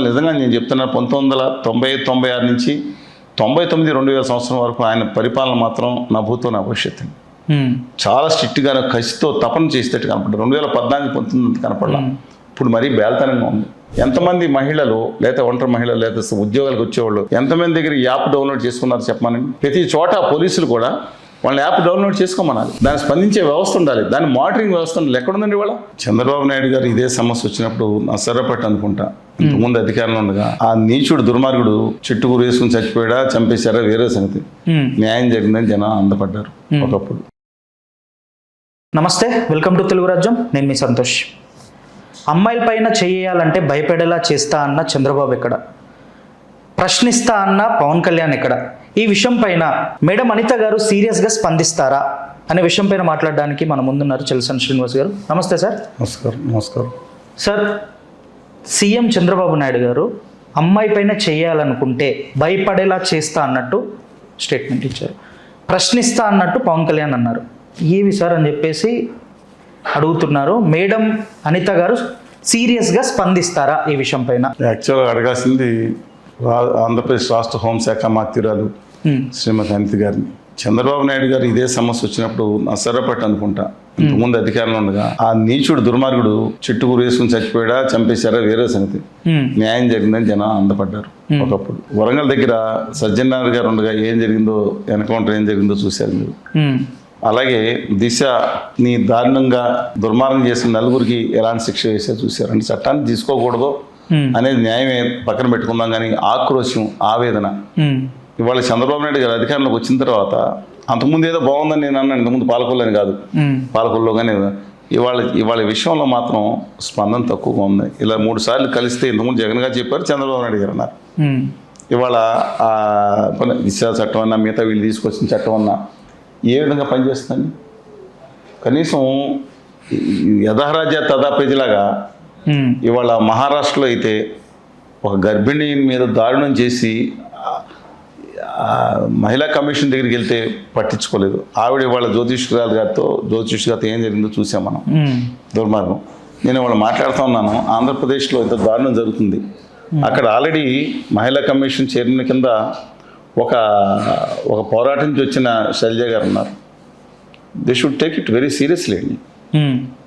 నిజంగా నేను చెప్తున్నా 1996 నుంచి 99 2000 సంవత్సరం వరకు ఆయన పరిపాలన మాత్రం నా భూతో నా భవిష్యత్తు. చాలా స్ట్రిక్ట్గా కసితో తపన చేసేటట్టు కనపడ్డారు. 2014 19 కనపడలా. ఇప్పుడు మరీ బేల్తనంగా ఉంది. ఎంతమంది మహిళలు లేదా ఒంటరి మహిళలు లేదా ఉద్యోగాలకు వచ్చేవాళ్ళు ఎంతమంది దగ్గర ఈ యాప్ డౌన్లోడ్ చేసుకున్నారు చెప్పమనండి. ప్రతి చోట పోలీసులు కూడా వాళ్ళ యాప్ డౌన్లోడ్ చేసుకోమనాలి. దాన్ని స్పందించే వ్యవస్థ ఉండాలి. దాని మానిటరింగ్ వ్యవస్థ ఉండాలి. ఎక్కడుందండి వాళ్ళ? చంద్రబాబు నాయుడు గారు ఇదే సమస్య వచ్చినప్పుడు నసరపట్టు అనుకుంటా ఇంతకుముందు అధికారంలో ఉండగా ఆ నీచుడు దుర్మార్గుడు చెట్టుకూరు వేసుకుని చచ్చిపోయాడా చంపేశారా వేరే సంగతి. న్యాయం జరిగిందని జనం అందపడ్డారు ఒకప్పుడు. నమస్తే, వెల్కమ్ టు తెలుగు రాజ్యం. నేను మీ సంతోష్. అమ్మాయిల పైన చేయాలంటే భయపడేలా చేస్తా అన్న చంద్రబాబు ఎక్కడ, ప్రశ్నిస్తా అన్న పవన్ కళ్యాణ్ ఎక్కడ? ఈ విషయం పైన మేడం అనిత గారు సీరియస్గా స్పందిస్తారా అనే విషయం పైన మాట్లాడడానికి మన ముందున్నారు చెల్సన్ శ్రీనివాస్ గారు. నమస్తే సార్. నమస్కారం సార్. సీఎం చంద్రబాబు నాయుడు గారు అమ్మాయి పైన చేయాలనుకుంటే భయపడేలా చేస్తా అన్నట్టు స్టేట్మెంట్ ఇచ్చారు. ప్రశ్నిస్తా అన్నట్టు పవన్ కళ్యాణ్ అన్నారు. ఏవి సార్ అని చెప్పేసి అడుగుతున్నారు. మేడం అనిత గారు సీరియస్గా స్పందిస్తారా ఈ విషయం పైన? యాక్చువల్గా అడగాల్సింది ఆంధ్రప్రదేశ్ రాష్ట్ర హోంశాఖ మంత్రురాలు శ్రీమతి అనిత గారిని. చంద్రబాబు నాయుడు గారు ఇదే సమస్య వచ్చినప్పుడు నసరపట్టు అనుకుంటా ఇంతకుముందు అధికారంలో ఉండగా ఆ నీచుడు దుర్మార్గుడు చెట్టుకూరు వేసుకుని చచ్చిపోయాడా చంపేశారా వేరే సంగతి. న్యాయం జరిగిందని జనం అందపడ్డారు ఒకప్పుడు. వరంగల్ దగ్గర సజ్జనార్ గారు ఉండగా ఏం జరిగిందో, ఎన్కౌంటర్ ఏం జరిగిందో చూశారు మీరు. అలాగే దిశని దారుణంగా దుర్మార్గం చేసిన నలుగురికి ఎలాంటి శిక్ష వేసే చూశారు. అంటే చట్టాన్ని తీసుకోకూడదు అనేది న్యాయమే పక్కన పెట్టుకుందాం, కానీ ఆక్రోశం, ఆవేదన ఇవాళ చంద్రబాబు నాయుడు గారు అధికారంలోకి వచ్చిన తర్వాత అంతకుముందు ఏదో బాగుందని నేను అన్నాను. ఇంతకుముందు పాలకొల్లని కాదు, పాలకొల్లో కానీ ఇవాళ విషయంలో మాత్రం స్పందన తక్కువగా ఉంది. ఇలా 3 సార్లు కలిస్తే ఇంతకుముందు జగన్ గారు చెప్పారు, చంద్రబాబు నాయుడు గారు అన్నారు. ఇవాళ దిశ చట్టం అన్నా మిగతా వీళ్ళు తీసుకొచ్చిన చట్టం అన్నా ఏ విధంగా పనిచేస్తుందండి? కనీసం యథారాజ్య తదా ప్రజలాగా ఇవాళ మహారాష్ట్రలో అయితే ఒక గర్భిణి మీద దారుణం చేసి మహిళా కమిషన్ దగ్గరికి వెళ్తే పట్టించుకోలేదు. ఆవిడ ఇవాళ జ్యోతిష్ గారితో ఏం జరిగిందో చూసాం మనం. దుర్మార్గం. నేను ఇవాళ మాట్లాడుతూ ఉన్నాను, ఆంధ్రప్రదేశ్లో ఇంత దారుణం జరుగుతుంది. అక్కడ ఆల్రెడీ మహిళా కమిషన్ చైర్మన్ కింద ఒక పోరాటం నుంచి వచ్చిన శైలజ గారు ఉన్నారు. They should take it very seriously అండి.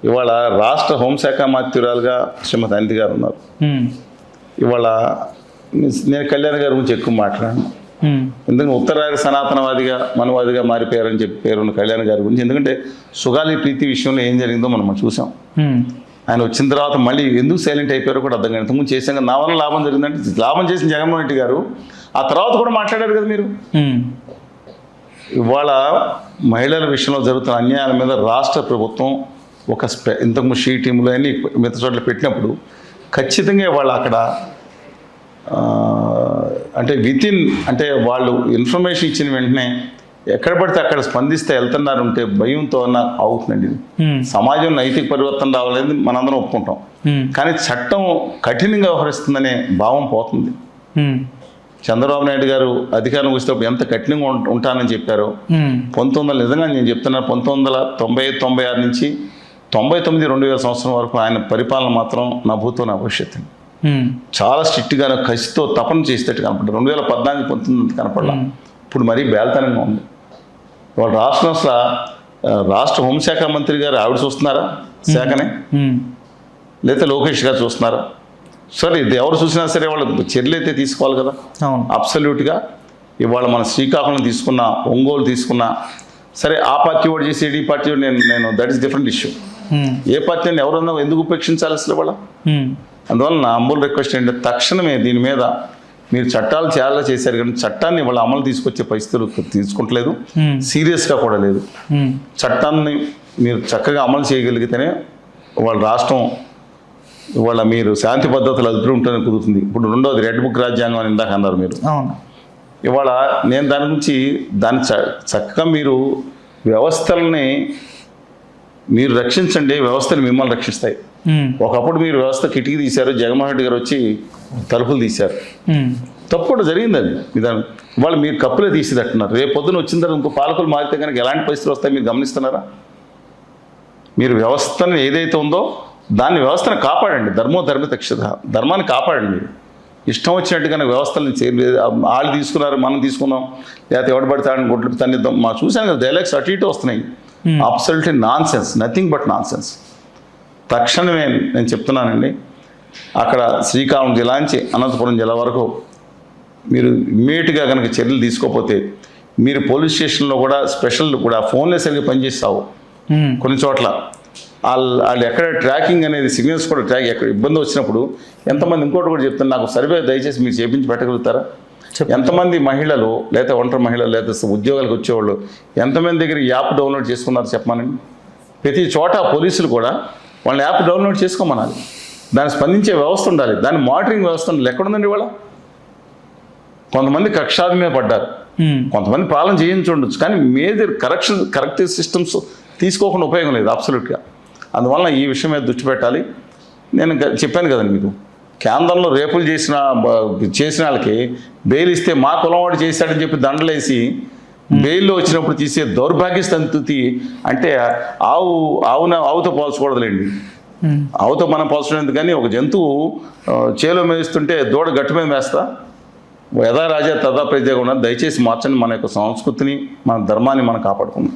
ఇవాళ రాష్ట్ర హోంశాఖ మంత్రురాలుగా శ్రీమతి అనిత గారు ఉన్నారు. ఇవాళ నేను కళ్యాణ్ గారి గురించి ఎక్కువ మాట్లాడాను. ఎందుకంటే ఉత్తరాది సనాతనవాదిగా మనవాదిగా మారిపోయారని చెప్పి పేరున్న కళ్యాణ్ గారి గురించి. ఎందుకంటే సుగాలి ప్రీతి విషయంలో ఏం జరిగిందో మనం చూసాం. ఆయన వచ్చిన తర్వాత మళ్ళీ ఎందుకు సైలెంట్ అయిపోయారో కూడా అర్థం కాదు. ఇంతకుముందు చేసాక నా వల్ల లాభం జరిగిందంటే లాభం చేసిన జగన్మోహన్ రెడ్డి గారు ఆ తర్వాత కూడా మాట్లాడారు కదా మీరు. ఇవాళ మహిళల విషయంలో జరుగుతున్న అన్యాయాల మీద రాష్ట్ర ప్రభుత్వం ఒక ఇంతకుముందు షీ టీంలో అన్ని మిగతా చోట్ల పెట్టినప్పుడు ఖచ్చితంగా వాళ్ళు అక్కడ అంటే అంటే వాళ్ళు ఇన్ఫర్మేషన్ ఇచ్చిన వెంటనే ఎక్కడ పడితే అక్కడ స్పందిస్తే వెళ్తున్నారు ఉంటే భయంతో అవుతుందండి. సమాజం నైతిక పరివర్తన రావాలని మనందరం ఒప్పుకుంటాం, కానీ చట్టం కఠినంగా వ్యవహరిస్తుందనే భావం పోతుంది. చంద్రబాబు నాయుడు గారు అధికారం వచ్చినప్పుడు ఎంత కఠినంగా ఉంటానని చెప్పారో నిజంగా నేను చెప్తున్నా 1996 నుంచి 99 2000 సంవత్సరం వరకు ఆయన పరిపాలన మాత్రం నా భూతో నా భవిష్యత్తు. చాలా స్ట్రిక్ట్గా కసితో తపన చేసేటట్టు కనపడ్డారు. 2014 19 కనపడలా. ఇప్పుడు మరీ బేల్తనంగా ఉంది. వాళ్ళ రాష్ట్ర హోంశాఖ మంత్రి గారు ఆవిడ చూస్తున్నారా శాఖనే, లేదా లోకేష్ గారు చూస్తున్నారా? సరే ఇది ఎవరు చూసినా సరే వాళ్ళు చర్యలు అయితే తీసుకోవాలి కదా. అబ్సల్యూట్గా ఇవాళ మన శ్రీకాకుళం తీసుకున్నా, ఒంగోలు తీసుకున్నా సరే, ఆ పార్టీ వాడు చేసి ఈ పార్టీ వాడు నేను దట్ ఈస్ డిఫరెంట్ ఇష్యూ. ఏ పార్టీని ఎవరన్నా ఎందుకు ఉపేక్షించాలి అసలు వాళ్ళ? అందువల్ల నా అంబుల్ రిక్వెస్ట్ ఏంటంటే తక్షణమే దీని మీద మీరు చట్టాలు చాలా చేశారు, కానీ చట్టాన్ని వాళ్ళ అమలు తీసుకొచ్చే పరిస్థితులు తీసుకుంటలేదు, సీరియస్గా కూడా లేదు. చట్టాన్ని మీరు చక్కగా అమలు చేయగలిగితేనే వాళ్ళ రాష్ట్రం ఇవాళ మీరు శాంతి పద్ధతులు అదుపు ఉంటేనే కుదురుతుంది. ఇప్పుడు రెండోది రెడ్ బుక్ రాజ్యాంగం అని ఇందాక అన్నారు మీరు. ఇవాళ నేను దాని గురించి చక్కగా మీరు వ్యవస్థల్ని మీరు రక్షించండి, వ్యవస్థలు మిమ్మల్ని రక్షిస్తాయి. ఒకప్పుడు మీరు వ్యవస్థ కిటికీ తీశారు, జగన్మోహన్ రెడ్డి గారు వచ్చి తలుపులు తీశారు. తప్పు కూడా జరిగింది అది విధానం. వాళ్ళు మీరు కప్పులే తీసేటట్టున్నారు. రేపు పొద్దున వచ్చిన తర్వాత ఇంకో పాలకులు మారితే కనుక ఎలాంటి పరిస్థితులు వస్తాయి మీరు గమనిస్తున్నారా? మీరు వ్యవస్థను ఏదైతే ఉందో దాన్ని వ్యవస్థను కాపాడండి. ధర్మో ధర్మిత క్షిత, ధర్మాన్ని కాపాడండి మీరు. ఇష్టం వచ్చినట్టుగానే వ్యవస్థలను వాళ్ళు తీసుకున్నారు, మనం తీసుకున్నాం, లేకపోతే ఎవడు పడతాడని గుడ్లు తన్నిద్దాం. మా చూశాను కదా డైలాగ్స్ అటు ఇటు వస్తున్నాయి. Absolutely non sense, nothing but non sense. తక్షణమే నేను చెప్తున్నానండి, అక్కడ శ్రీకాకుళం జిల్లా నుంచి అనంతపురం జిల్లా వరకు మీరు ఇమ్మీడియట్గా కనుక చర్యలు తీసుకోకపోతే, మీరు పోలీస్ స్టేషన్లో కూడా స్పెషల్ కూడా ఫోన్లే సరిగ్గా పనిచేస్తావు కొన్ని చోట్ల. వాళ్ళు ఎక్కడ ట్రాకింగ్ అనేది సిగ్నల్స్ కూడా ఎక్కడ ఇబ్బంది వచ్చినప్పుడు ఎంతమంది, ఇంకోటి కూడా చెప్తాను, నాకు సర్వే దయచేసి మీరు చేపించి పెట్టగలుగుతారా? ఎంతమంది మహిళలు లేదా ఒంటరి మహిళలు లేదా ఉద్యోగాలకు వచ్చేవాళ్ళు ఎంతమంది దగ్గర ఈ యాప్ డౌన్లోడ్ చేసుకున్నారు చెప్పమనండి. ప్రతి చోట పోలీసులు కూడా వాళ్ళ యాప్ డౌన్లోడ్ చేసుకోమనాలి. దాన్ని స్పందించే వ్యవస్థ ఉండాలి, దాని మానిటరింగ్ వ్యవస్థ ఉండాలి. ఎక్కడుందండి ఇవాళ? కొంతమంది కక్షాది మీద పడ్డారు, కొంతమంది పాలన చేయించుండొచ్చు, కానీ మేజర్ కరెక్టివ్ సిస్టమ్స్ తీసుకోకుండా ఉపయోగం లేదు అబ్సల్యూట్గా. అందువలన ఈ విషయం మీద దృష్టి పెట్టాలి. నేను చెప్పాను కదండి మీకు, కేంద్రంలో రేపులు చేసిన వాళ్ళకి బెయిల్ ఇస్తే మా కులం వాడు చేశాడని చెప్పి దండలేసి బెయిల్లో వచ్చినప్పుడు తీసే దౌర్భాగ్య స్థితి అంటే ఆవుతో పోల్చకూడదులేండి. ఆవుతో మనం పోల్చడం కానీ ఒక జంతువు చేలో మేస్తుంటే దూడ గట్టు మీద వేస్తా. యథా రాజా తదా ప్రజగా ఉన్నది. దయచేసి మార్చండి. మన యొక్క సంస్కృతిని, మన ధర్మాన్ని మనం కాపాడుకుందాం.